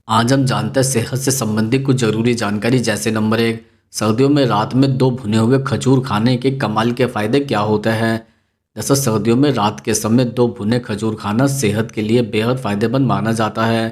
आज हम जानते हैं सेहत से संबंधित कुछ ज़रूरी जानकारी। जैसे नंबर 1, सर्दियों में रात में 2 भुने हुए खजूर खाने के कमाल के फ़ायदे क्या होते हैं। जैसे सर्दियों में रात के समय 2 भुने खजूर खाना सेहत के लिए बेहद फ़ायदेमंद माना जाता है।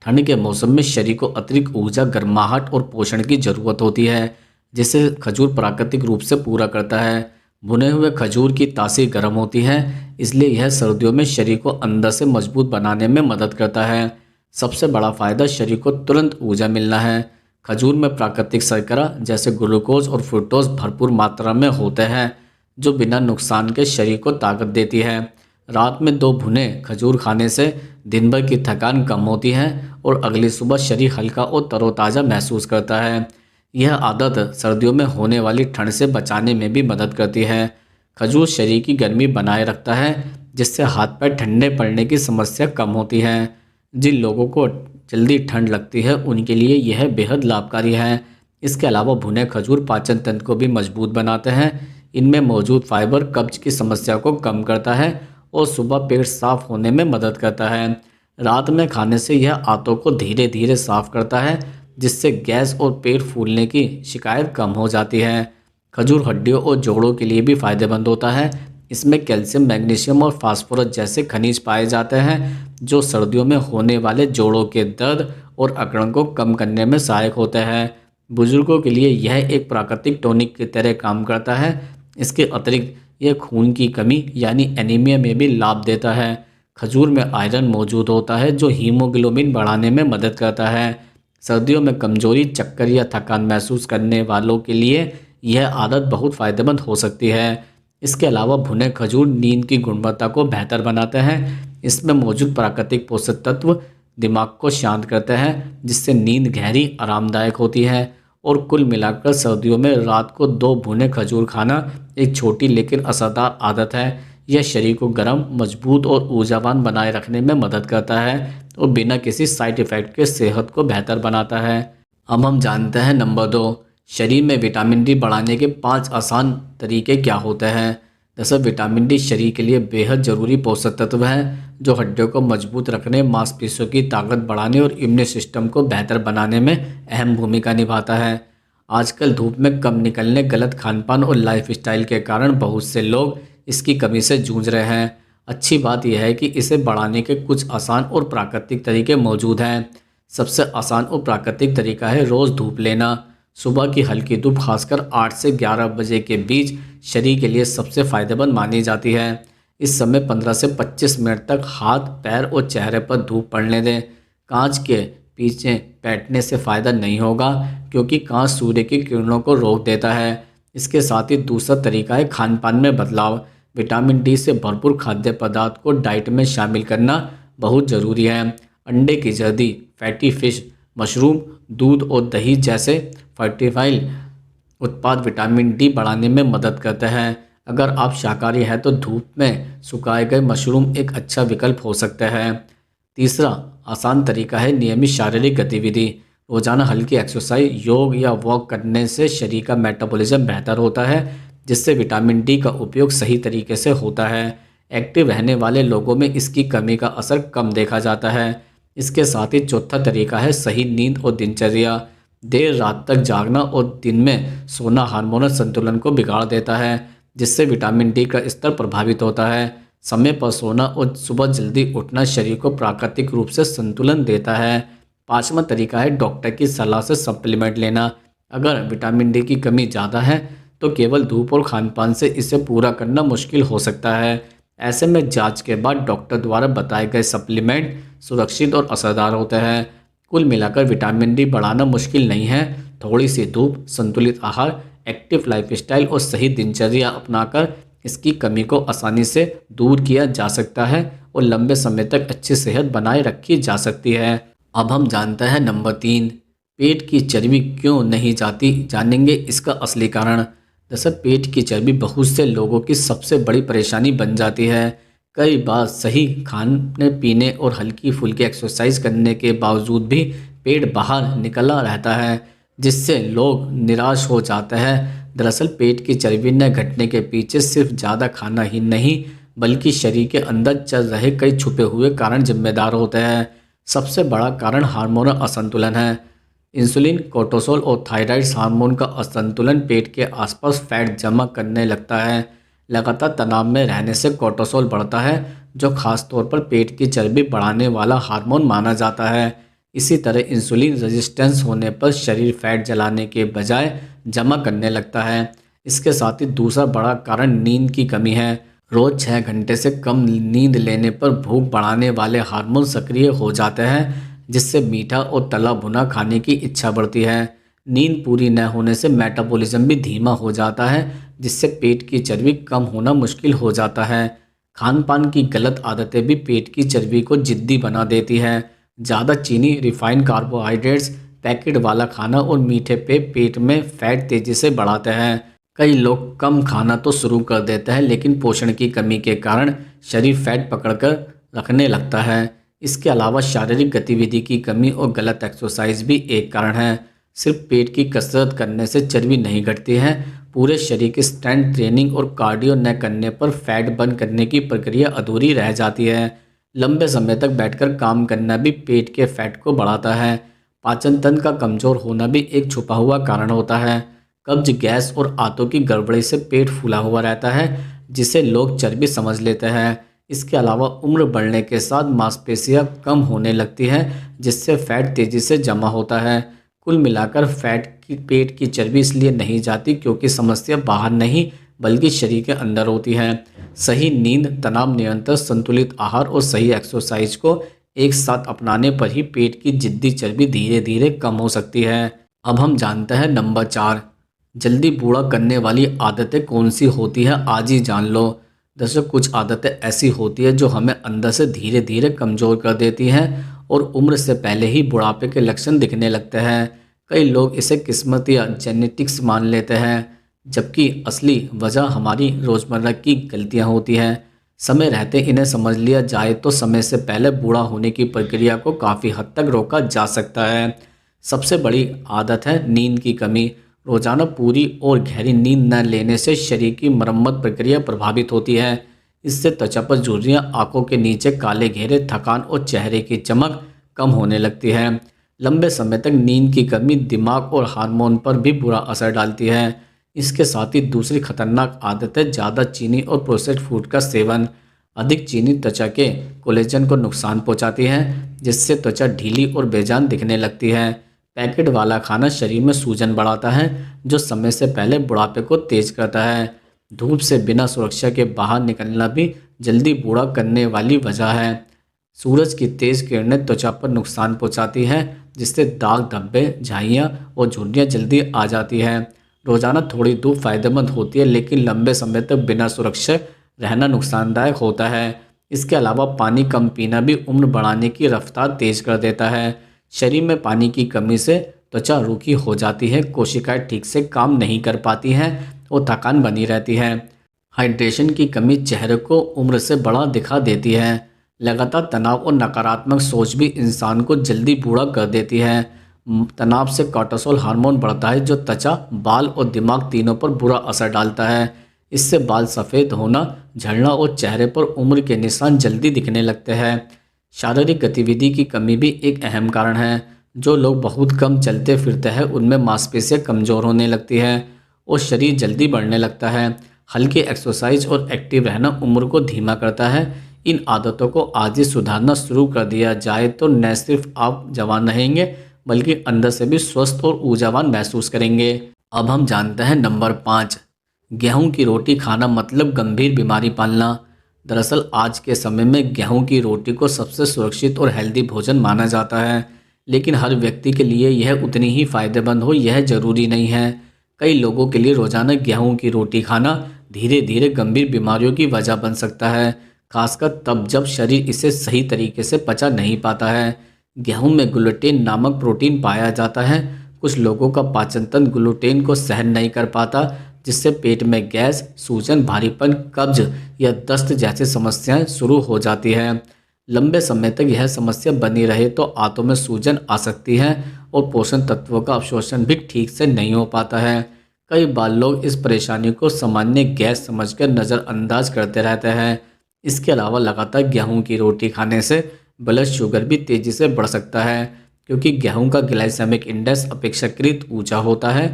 ठंड के मौसम में शरीर को अतिरिक्त ऊर्जा, गर्माहट और पोषण की ज़रूरत होती है, जिसे खजूर प्राकृतिक रूप से पूरा करता है। भुने हुए खजूर की तासीर गर्म होती है, इसलिए यह सर्दियों में शरीर को अंदर से मजबूत बनाने में मदद करता है। सबसे बड़ा फायदा शरीर को तुरंत ऊर्जा मिलना है। खजूर में प्राकृतिक शर्करा जैसे ग्लूकोज और फ्रुक्टोज भरपूर मात्रा में होते हैं, जो बिना नुकसान के शरीर को ताकत देती है। रात में 2 भुने खजूर खाने से दिन भर की थकान कम होती है और अगली सुबह शरीर हल्का और तरोताज़ा महसूस करता है। यह आदत सर्दियों में होने वाली ठंड से बचाने में भी मदद करती है। खजूर शरीर की गर्मी बनाए रखता है, जिससे हाथ पैर ठंडे पड़ने की समस्या कम होती है। जिन लोगों को जल्दी ठंड लगती है उनके लिए यह बेहद लाभकारी है। इसके अलावा भुने खजूर पाचन तंत्र को भी मजबूत बनाते हैं। इनमें मौजूद फाइबर कब्ज की समस्या को कम करता है और सुबह पेट साफ होने में मदद करता है। रात में खाने से यह आंतों को धीरे धीरे साफ करता है, जिससे गैस और पेट फूलने की शिकायत कम हो जाती है। खजूर हड्डियों और जोड़ों के लिए भी फायदेमंद होता है। इसमें कैल्शियम, मैग्नीशियम और फास्फोरस जैसे खनिज पाए जाते हैं, जो सर्दियों में होने वाले जोड़ों के दर्द और अकड़न को कम करने में सहायक होते हैं। बुजुर्गों के लिए यह एक प्राकृतिक टॉनिक की तरह काम करता है। इसके अतिरिक्त यह खून की कमी यानी एनीमिया में भी लाभ देता है। खजूर में आयरन मौजूद होता है, जो हीमोग्लोबिन बढ़ाने में मदद करता है। सर्दियों में कमजोरी, चक्कर या थकान महसूस करने वालों के लिए यह आदत बहुत फ़ायदेमंद हो सकती है। इसके अलावा भुने खजूर नींद की गुणवत्ता को बेहतर बनाते हैं। इसमें मौजूद प्राकृतिक पोषक तत्व दिमाग को शांत करते हैं, जिससे नींद गहरी, आरामदायक होती है। और कुल मिलाकर सर्दियों में रात को 2 भुने खजूर खाना एक छोटी लेकिन असरदार आदत है। यह शरीर को गर्म, मजबूत और ऊर्जावान बनाए रखने में मदद करता है और बिना किसी साइड इफ़ेक्ट के सेहत को बेहतर बनाता है। अब हम जानते हैं नंबर 2, शरीर में विटामिन डी बढ़ाने के 5 आसान तरीके क्या होते हैं। जैसे विटामिन डी शरीर के लिए बेहद ज़रूरी पोषक तत्व है, जो हड्डियों को मजबूत रखने, मांसपेशियों की ताकत बढ़ाने और इम्यून सिस्टम को बेहतर बनाने में अहम भूमिका निभाता है। आजकल धूप में कम निकलने, गलत खानपान और लाइफस्टाइल के कारण बहुत से लोग इसकी कमी से जूझ रहे हैं। अच्छी बात यह है कि इसे बढ़ाने के कुछ आसान और प्राकृतिक तरीके मौजूद हैं। सबसे आसान और प्राकृतिक तरीका है रोज़ धूप लेना। सुबह की हल्की धूप खासकर 8 से 11 बजे के बीच शरीर के लिए सबसे फ़ायदेमंद मानी जाती है। इस समय 15 से 25 मिनट तक हाथ, पैर और चेहरे पर धूप पड़ने दें। कांच के पीछे बैठने से फ़ायदा नहीं होगा, क्योंकि कांच सूर्य की किरणों को रोक देता है। इसके साथ ही दूसरा तरीका है खान पान में बदलाव। विटामिन डी से भरपूर खाद्य पदार्थ को डाइट में शामिल करना बहुत ज़रूरी है। अंडे की जर्दी, फैटी फिश, मशरूम, दूध और दही जैसे फर्टिफाइड उत्पाद विटामिन डी बढ़ाने में मदद करते हैं। अगर आप शाकाहारी हैं तो धूप में सुखाए गए मशरूम एक अच्छा विकल्प हो सकता है। तीसरा आसान तरीका है नियमित शारीरिक गतिविधि। रोजाना हल्की एक्सरसाइज, योग या वॉक करने से शरीर का मेटाबॉलिज्म बेहतर होता है, जिससे विटामिन डी का उपयोग सही तरीके से होता है। एक्टिव रहने वाले लोगों में इसकी कमी का असर कम देखा जाता है। इसके साथ ही चौथा तरीका है सही नींद और दिनचर्या। देर रात तक जागना और दिन में सोना हार्मोनल संतुलन को बिगाड़ देता है, जिससे विटामिन डी का स्तर प्रभावित होता है। समय पर सोना और सुबह जल्दी उठना शरीर को प्राकृतिक रूप से संतुलन देता है। पांचवा तरीका है डॉक्टर की सलाह से सप्लीमेंट लेना। अगर विटामिन डी की कमी ज़्यादा है तो केवल धूप और खानपान से इसे पूरा करना मुश्किल हो सकता है। ऐसे में जांच के बाद डॉक्टर द्वारा बताए गए सप्लीमेंट सुरक्षित और असरदार होते हैं। कुल मिलाकर विटामिन डी बढ़ाना मुश्किल नहीं है। थोड़ी सी धूप, संतुलित आहार, एक्टिव लाइफस्टाइल और सही दिनचर्या अपनाकर इसकी कमी को आसानी से दूर किया जा सकता है और लंबे समय तक अच्छी सेहत बनाए रखी जा सकती है। अब हम जानते हैं नंबर 3, पेट की चर्बी क्यों नहीं जाती, जानेंगे इसका असली कारण। दरअसल पेट की चर्बी बहुत से लोगों की सबसे बड़ी परेशानी बन जाती है। कई बार सही खाने पीने और हल्की फुल्की एक्सरसाइज करने के बावजूद भी पेट बाहर निकला रहता है, जिससे लोग निराश हो जाते हैं। दरअसल पेट की चर्बी न घटने के पीछे सिर्फ ज़्यादा खाना ही नहीं, बल्कि शरीर के अंदर चल रहे कई छुपे हुए कारण जिम्मेदार होते हैं। सबसे बड़ा कारण हार्मोनल असंतुलन है। इंसुलिन, कोर्टिसोल और थायराइड हार्मोन का असंतुलन पेट के आसपास फैट जमा करने लगता है। लगातार तनाव में रहने से कोर्टिसोल बढ़ता है, जो खास तौर पर पेट की चर्बी बढ़ाने वाला हार्मोन माना जाता है। इसी तरह इंसुलिन रेजिस्टेंस होने पर शरीर फैट जलाने के बजाय जमा करने लगता है। इसके साथ ही दूसरा बड़ा कारण नींद की कमी है। रोज 6 घंटे से कम नींद लेने पर भूख बढ़ाने वाले हार्मोन सक्रिय हो जाते हैं, जिससे मीठा और तला भुना खाने की इच्छा बढ़ती है। नींद पूरी न होने से मेटाबॉलिज्म भी धीमा हो जाता है, जिससे पेट की चर्बी कम होना मुश्किल हो जाता है। खान पान की गलत आदतें भी पेट की चर्बी को जिद्दी बना देती है। ज़्यादा चीनी, रिफाइंड कार्बोहाइड्रेट्स, पैकेट वाला खाना और मीठे पे पेट में फैट तेजी से बढ़ाते हैं। कई लोग कम खाना तो शुरू कर देते हैं, लेकिन पोषण की कमी के कारण शरीर फैट पकड़कर रखने लगता है। इसके अलावा शारीरिक गतिविधि की कमी और गलत एक्सरसाइज भी एक कारण है। सिर्फ पेट की कसरत करने से चर्बी नहीं घटती है। पूरे शरीर की स्ट्रेंथ ट्रेनिंग और कार्डियो न करने पर फैट बर्न करने की प्रक्रिया अधूरी रह जाती है। लंबे समय तक बैठकर काम करना भी पेट के फैट को बढ़ाता है। पाचन तंत्र का कमजोर होना भी एक छुपा हुआ कारण होता है। कब्ज, गैस और आंतों की गड़बड़ी से पेट फूला हुआ रहता है, जिसे लोग चर्बी समझ लेते हैं। इसके अलावा उम्र बढ़ने के साथ मांसपेशियां कम होने लगती हैं, जिससे फैट तेजी से जमा होता है। कुल मिलाकर पेट की चर्बी इसलिए नहीं जाती क्योंकि समस्या बाहर नहीं बल्कि शरीर के अंदर होती है। सही नींद, तनाव नियंत्रण, संतुलित आहार और सही एक्सरसाइज को एक साथ अपनाने पर ही पेट की जिद्दी चर्बी धीरे धीरे कम हो सकती है। अब हम जानते हैं नंबर 4, जल्दी बूढ़ा करने वाली आदतें कौन सी होती है, आज ही जान लो। दरअसल कुछ आदतें ऐसी होती है जो हमें अंदर से धीरे धीरे कमज़ोर कर देती हैं और उम्र से पहले ही बुढ़ापे के लक्षण दिखने लगते हैं। कई लोग इसे किस्मत या जेनेटिक्स मान लेते हैं, जबकि असली वजह हमारी रोज़मर्रा की गलतियां होती हैं। समय रहते इन्हें समझ लिया जाए तो समय से पहले बूढ़ा होने की प्रक्रिया को काफ़ी हद तक रोका जा सकता है। सबसे बड़ी आदत है नींद की कमी। रोजाना पूरी और गहरी नींद न लेने से शरीर की मरम्मत प्रक्रिया प्रभावित होती है। इससे त्वचा पर झुर्रियां, आंखों के नीचे काले घेरे, थकान और चेहरे की चमक कम होने लगती है। लंबे समय तक नींद की कमी दिमाग और हार्मोन पर भी बुरा असर डालती है। इसके साथ ही दूसरी खतरनाक आदत है ज़्यादा चीनी और प्रोसेस्ड फूड का सेवन। अधिक चीनी त्वचा के कोलेजन को नुकसान पहुंचाती है, जिससे त्वचा ढीली और बेजान दिखने लगती है। पैकेट वाला खाना शरीर में सूजन बढ़ाता है, जो समय से पहले बुढ़ापे को तेज करता है। धूप से बिना सुरक्षा के बाहर निकलना भी जल्दी बूढ़ा करने वाली वजह है। सूरज की तेज किरणें त्वचा पर नुकसान पहुंचाती हैं, जिससे दाग धब्बे, झाइयाँ और झुर्रियाँ जल्दी आ जाती हैं। रोजाना थोड़ी धूप फायदेमंद होती है, लेकिन लंबे समय तक बिना सुरक्षा रहना नुकसानदायक होता है। इसके अलावा पानी कम पीना भी उम्र बढ़ाने की रफ्तार तेज कर देता है। शरीर में पानी की कमी से त्वचा रूखी हो जाती है, कोशिकाएं ठीक से काम नहीं कर पाती हैं और थकान बनी रहती है। हाइड्रेशन की कमी चेहरे को उम्र से बड़ा दिखा देती है। लगातार तनाव और नकारात्मक सोच भी इंसान को जल्दी बूढ़ा कर देती है। तनाव से कोर्टिसोल हार्मोन बढ़ता है, जो त्वचा, बाल और दिमाग तीनों पर बुरा असर डालता है। इससे बाल सफ़ेद होना, झड़ना और चेहरे पर उम्र के निशान जल्दी दिखने लगते हैं। शारीरिक गतिविधि की कमी भी एक अहम कारण है। जो लोग बहुत कम चलते फिरते हैं उनमें मांसपेशियां कमज़ोर होने लगती हैं और शरीर जल्दी बढ़ने लगता है। हल्की एक्सरसाइज और एक्टिव रहना उम्र को धीमा करता है। इन आदतों को आज ही सुधारना शुरू कर दिया जाए तो न सिर्फ आप जवान रहेंगे, बल्कि अंदर से भी स्वस्थ और ऊर्जावान महसूस करेंगे। अब हम जानते हैं नंबर 5, गेहूं की रोटी खाना मतलब गंभीर बीमारी पालना। दरअसल आज के समय में गेहूं की रोटी को सबसे सुरक्षित और हेल्दी भोजन माना जाता है, लेकिन हर व्यक्ति के लिए यह उतनी ही फायदेमंद हो यह जरूरी नहीं है। कई लोगों के लिए रोजाना गेहूं की रोटी खाना धीरे धीरे गंभीर बीमारियों की वजह बन सकता है, खासकर तब जब शरीर इसे सही तरीके से पचा नहीं पाता है। गेहूं में ग्लूटेन नामक प्रोटीन पाया जाता है। कुछ लोगों का पाचन तंत्र ग्लूटेन को सहन नहीं कर पाता, जिससे पेट में गैस, सूजन, भारीपन, कब्ज या दस्त जैसी समस्याएं शुरू हो जाती है। लंबे समय तक यह समस्या बनी रहे तो आंतों में सूजन आ सकती है और पोषण तत्वों का अवशोषण भी ठीक से नहीं हो पाता है। कई बार लोग इस परेशानी को सामान्य गैस समझकर नज़रअंदाज करते रहते हैं। इसके अलावा लगातार गेहूं की रोटी खाने से ब्लड शुगर भी तेज़ी से बढ़ सकता है, क्योंकि गेहूं का ग्लाइसेमिक इंडेक्स अपेक्षाकृत ऊंचा होता है।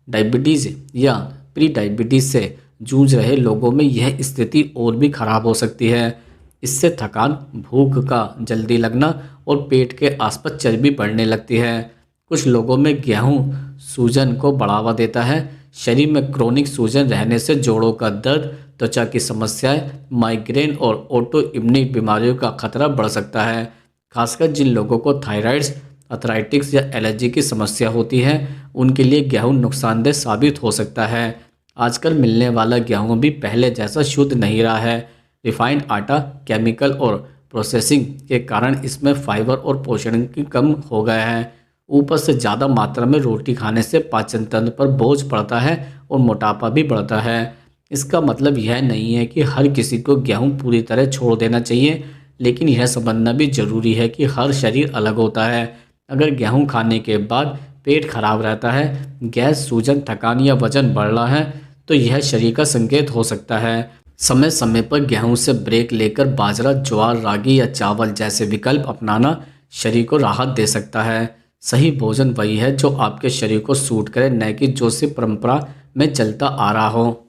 डायबिटीज़ या प्री डायबिटीज़ से जूझ रहे लोगों में यह स्थिति और भी खराब हो सकती है। इससे थकान, भूख का जल्दी लगना और पेट के आसपास चर्बी बढ़ने लगती है। कुछ लोगों में गेहूं सूजन को बढ़ावा देता है। शरीर में क्रोनिक सूजन रहने से जोड़ों का दर्द, त्वचा की समस्याएं, माइग्रेन और ऑटो इम्यून बीमारियों का खतरा बढ़ सकता है। खासकर जिन लोगों को थायराइड्स, अर्थराइटिस या एलर्जी की समस्या होती है, उनके लिए गेहूं नुकसानदेह साबित हो सकता है। आजकल मिलने वाला गेहूं भी पहले जैसा शुद्ध नहीं रहा है। रिफाइंड आटा, केमिकल और प्रोसेसिंग के कारण इसमें फाइबर और पोषण की कम हो गया है। ऊपर से ज़्यादा मात्रा में रोटी खाने से पाचन तंत्र पर बोझ पड़ता है और मोटापा भी बढ़ता है। इसका मतलब यह नहीं है कि हर किसी को गेहूं पूरी तरह छोड़ देना चाहिए, लेकिन यह समझना भी जरूरी है कि हर शरीर अलग होता है। अगर गेहूं खाने के बाद पेट खराब रहता है, गैस, सूजन, थकान या वजन बढ़ रहा है, तो यह शरीर का संकेत हो सकता है। समय समय पर गेहूं से ब्रेक लेकर बाजरा, ज्वार, रागी या चावल जैसे विकल्प अपनाना शरीर को राहत दे सकता है। सही भोजन वही है जो आपके शरीर को सूट करे, न कि जो सिर्फ परंपरा में चलता आ रहा हो।